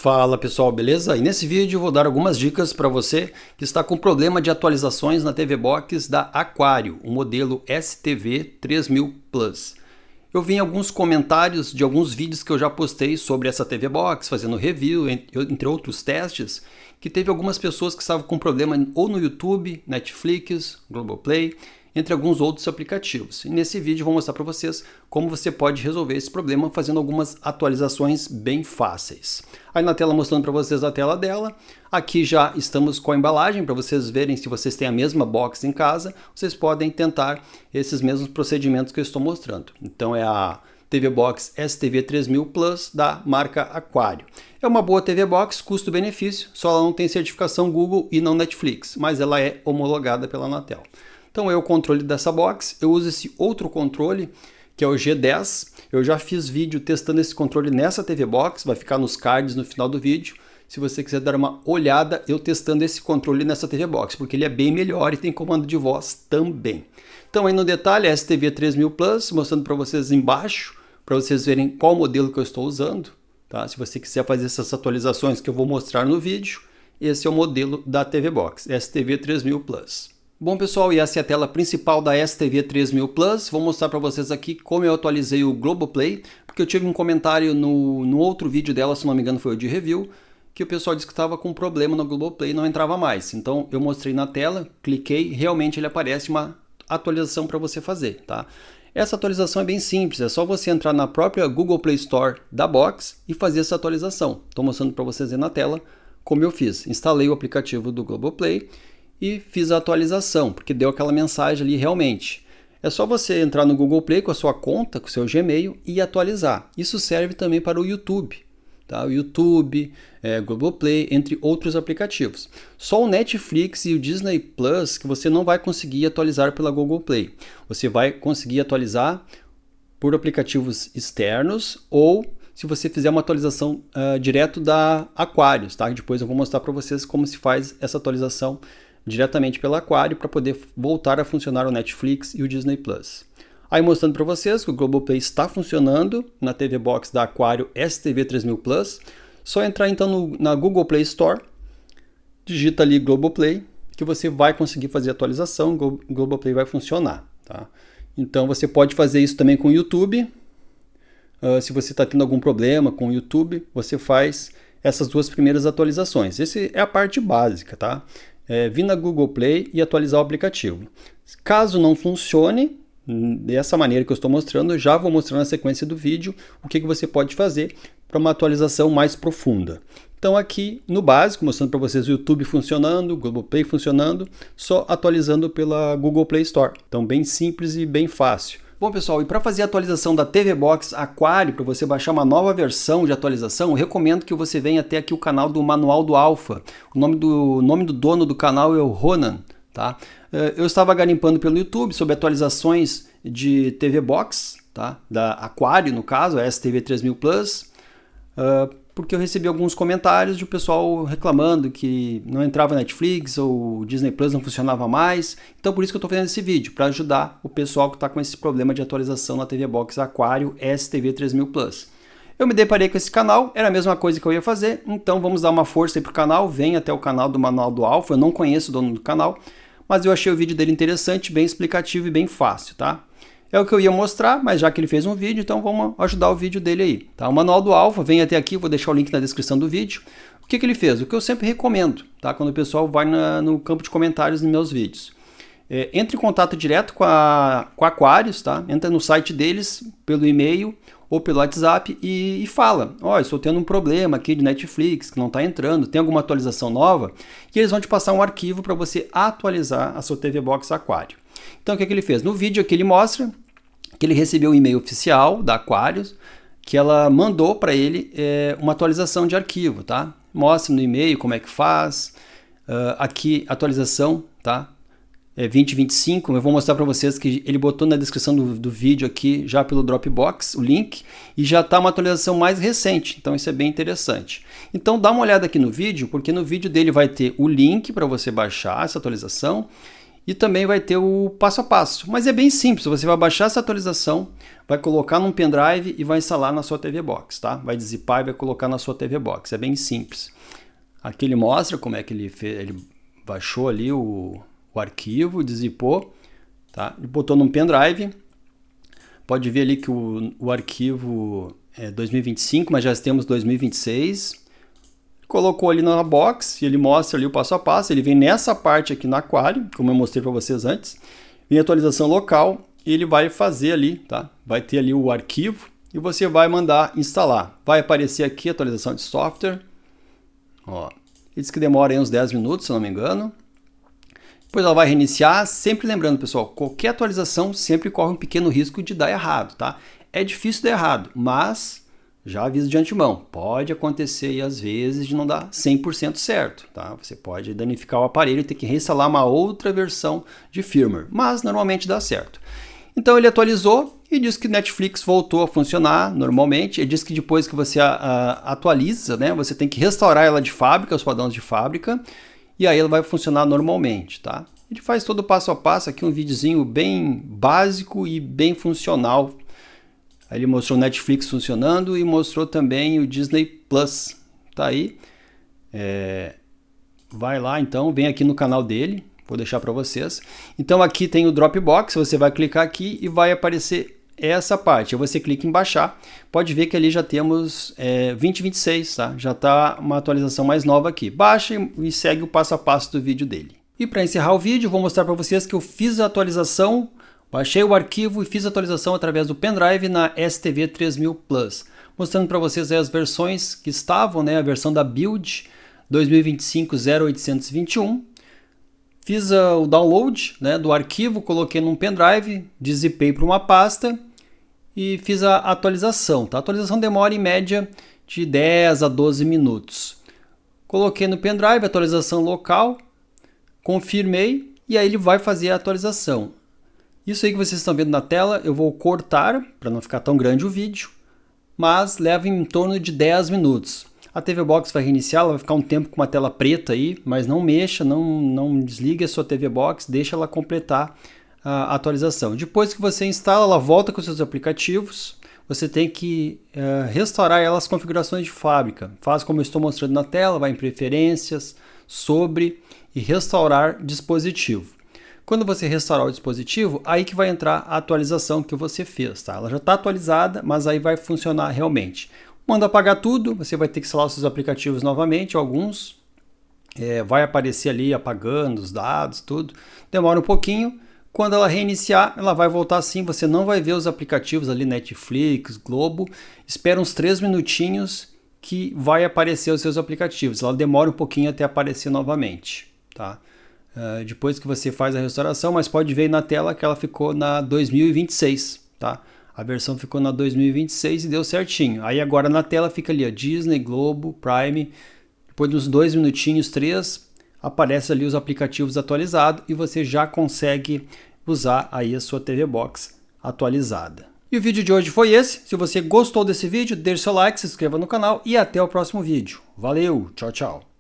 Fala pessoal, beleza? E nesse vídeo eu vou dar algumas dicas para você que está com problema de atualizações na TV Box da Aquario, o modelo STV 3000 Plus. Eu vi em alguns comentários de alguns vídeos que eu já postei sobre essa TV Box, fazendo review, entre outros testes, que teve algumas pessoas que estavam com problema ou no YouTube, Netflix, Globoplay, entre alguns outros aplicativos. E nesse vídeo eu vou mostrar para vocês como você pode resolver esse problema fazendo algumas atualizações bem fáceis. Aí na tela mostrando para vocês a tela dela, aqui já estamos com a embalagem para vocês verem se vocês têm a mesma box em casa, vocês podem tentar esses mesmos procedimentos que eu estou mostrando. Então é a TV Box STV 3000 Plus da marca Aquario. É uma boa TV Box, custo-benefício, só ela não tem certificação Google e não Netflix, mas ela é homologada pela Anatel. Então é o controle dessa box, eu uso esse outro controle, que é o G10. Eu já fiz vídeo testando esse controle nessa TV Box, vai ficar nos cards no final do vídeo. Se você quiser dar uma olhada, eu testando esse controle nessa TV Box, porque ele é bem melhor e tem comando de voz também. Então aí no detalhe, STV 3000 Plus, mostrando para vocês embaixo, para vocês verem qual modelo que eu estou usando. Tá? Se você quiser fazer essas atualizações que eu vou mostrar no vídeo, esse é o modelo da TV Box, STV 3000 Plus. Bom pessoal, e essa é a tela principal da STV 3000 Plus. Vou mostrar para vocês aqui como eu atualizei o Globoplay, porque eu tive um comentário no outro vídeo dela, se não me engano foi o de review, que o pessoal disse que estava com problema no Globoplay e não entrava mais. Então eu mostrei na tela, cliquei, realmente ele aparece uma atualização para você fazer, tá? Essa atualização é bem simples, é só você entrar na própria Google Play Store da Box e fazer essa atualização. Estou mostrando para vocês aí na tela como eu fiz. Instalei o aplicativo do Globoplay e fiz a atualização, porque deu aquela mensagem ali realmente. É só você entrar no Google Play com a sua conta, com o seu Gmail e atualizar. Isso serve também para o YouTube, tá? O YouTube, Globoplay, entre outros aplicativos. Só o Netflix e o Disney Plus que você não vai conseguir atualizar pela Google Play. Você vai conseguir atualizar por aplicativos externos ou se você fizer uma atualização direto da Aquarius, tá? Depois eu vou mostrar para vocês como se faz essa atualização diretamente pela Aquario para poder voltar a funcionar o Netflix e o Disney Plus. Aí mostrando para vocês que o Globoplay está funcionando na TV Box da Aquario STV 3000 Plus. Só entrar então na Google Play Store, digita ali Globoplay, que você vai conseguir fazer a atualização, o Globoplay vai funcionar. Tá? Então você pode fazer isso também com o YouTube. Se você está tendo algum problema com o YouTube, você faz essas duas primeiras atualizações. Essa é a parte básica, tá? Vir na Google Play e atualizar o aplicativo. Caso não funcione dessa maneira que eu estou mostrando, eu já vou mostrar na sequência do vídeo o que você pode fazer para uma atualização mais profunda. Então aqui no básico, mostrando para vocês o YouTube funcionando, o Google Play funcionando, só atualizando pela Google Play Store. Então bem simples e bem fácil. Bom pessoal, e para fazer a atualização da TV Box Aquario, para você baixar uma nova versão de atualização, eu recomendo que você venha até aqui o canal do Manual do Alpha. O nome do dono do canal é o Ronan. Tá? Eu estava garimpando pelo YouTube sobre atualizações de TV Box, tá? Da Aquario no caso, a STV 3000 Plus, porque eu recebi alguns comentários de pessoal reclamando que não entrava Netflix ou o Disney Plus não funcionava mais. Então por isso que eu estou fazendo esse vídeo, para ajudar o pessoal que está com esse problema de atualização na TV Box Aquario STV 3000 Plus. Eu me deparei com esse canal, era a mesma coisa que eu ia fazer, então vamos dar uma força aí para o canal, vem até o canal do Manual do Alpha, eu não conheço o dono do canal, mas eu achei o vídeo dele interessante, bem explicativo e bem fácil, tá? É o que eu ia mostrar, mas já que ele fez um vídeo, então vamos ajudar o vídeo dele aí. Tá? O Manual do Alpha, vem até aqui, vou deixar o link na descrição do vídeo. O que ele fez? O que eu sempre recomendo, tá? Quando o pessoal vai no campo de comentários nos meus vídeos. Entre em contato direto com a Aquarius, tá? Entra no site deles, pelo e-mail ou pelo WhatsApp e fala, ó, estou tendo um problema aqui de Netflix, que não está entrando, tem alguma atualização nova? E eles vão te passar um arquivo para você atualizar a sua TV Box Aquario. Então o que ele fez? No vídeo aqui ele mostra que ele recebeu um e-mail oficial da Aquarius, que ela mandou para ele uma atualização de arquivo, tá? Mostra no e-mail como é que faz, aqui atualização, tá? 2025, eu vou mostrar para vocês que ele botou na descrição do vídeo aqui, já pelo Dropbox, o link, e já está uma atualização mais recente, então isso é bem interessante. Então dá uma olhada aqui no vídeo, porque no vídeo dele vai ter o link para você baixar essa atualização, E também vai ter o passo a passo. Mas é bem simples, você vai baixar essa atualização, vai colocar num pendrive e vai instalar na sua TV Box, tá? Vai dizipar e vai colocar na sua TV Box, é bem simples. Aqui ele mostra como é que ele fez, ele baixou ali o arquivo, dizipou, tá? Ele botou num pendrive, pode ver ali que o arquivo é 2025, mas já temos 2026. Colocou ali na box e ele mostra ali o passo a passo. Ele vem nessa parte aqui no aquário, como eu mostrei para vocês antes. Vem atualização local e ele vai fazer ali, tá? Vai ter ali o arquivo e você vai mandar instalar. Vai aparecer aqui a atualização de software. Ó, ele diz que demora aí uns 10 minutos, se não me engano. Depois ela vai reiniciar. Sempre lembrando, pessoal, qualquer atualização sempre corre um pequeno risco de dar errado, tá? É difícil dar errado, mas já aviso de antemão, pode acontecer e às vezes de não dar 100% certo, tá? Você pode danificar o aparelho e ter que reinstalar uma outra versão de firmware, mas normalmente dá certo. Então ele atualizou e diz que Netflix voltou a funcionar normalmente. Ele diz que depois que você atualiza, né, você tem que restaurar ela de fábrica, os padrões de fábrica, e aí ela vai funcionar normalmente, tá? Ele faz todo o passo a passo aqui, um videozinho bem básico e bem funcional. Aí ele mostrou o Netflix funcionando e mostrou também o Disney Plus. Tá aí. Vai lá então, vem aqui no canal dele. Vou deixar para vocês. Então aqui tem o Dropbox, você vai clicar aqui e vai aparecer essa parte. Aí você clica em baixar. Pode ver que ali já temos 2026, tá? Já está uma atualização mais nova aqui. Baixa e segue o passo a passo do vídeo dele. E para encerrar o vídeo, vou mostrar para vocês que eu fiz a atualização. Baixei o arquivo e fiz a atualização através do pendrive na STV 3000 Plus, mostrando para vocês aí as versões que estavam, né, a versão da Build 2025-0821. Fiz o download, né, do arquivo, coloquei num pendrive, dizipei para uma pasta e fiz a atualização. Tá? A atualização demora em média de 10 a 12 minutos. Coloquei no pendrive, atualização local, confirmei e aí ele vai fazer a atualização. Isso aí que vocês estão vendo na tela, eu vou cortar para não ficar tão grande o vídeo, mas leva em torno de 10 minutos. A TV Box vai reiniciar, ela vai ficar um tempo com uma tela preta aí, mas não mexa, não desligue a sua TV Box, deixa ela completar a atualização. Depois que você instala, ela volta com os seus aplicativos, você tem que restaurar elas as configurações de fábrica. Faz como eu estou mostrando na tela, vai em preferências, sobre e restaurar dispositivo. Quando você restaurar o dispositivo, aí que vai entrar a atualização que você fez, tá? Ela já está atualizada, mas aí vai funcionar realmente. Manda apagar tudo, você vai ter que instalar os seus aplicativos novamente, alguns. Vai aparecer ali apagando os dados, tudo. Demora um pouquinho. Quando ela reiniciar, ela vai voltar assim, você não vai ver os aplicativos ali, Netflix, Globo. Espera uns 3 minutinhos que vai aparecer os seus aplicativos. Ela demora um pouquinho até aparecer novamente, tá? Depois que você faz a restauração, mas pode ver na tela que ela ficou na 2026, tá? A versão ficou na 2026 e deu certinho. Aí agora na tela fica ali, ó, Disney, Globo, Prime. Depois de uns 2 minutinhos, 3, aparece ali os aplicativos atualizados e você já consegue usar aí a sua TV Box atualizada. E o vídeo de hoje foi esse. Se você gostou desse vídeo, deixe seu like, se inscreva no canal e até o próximo vídeo. Valeu, tchau, tchau.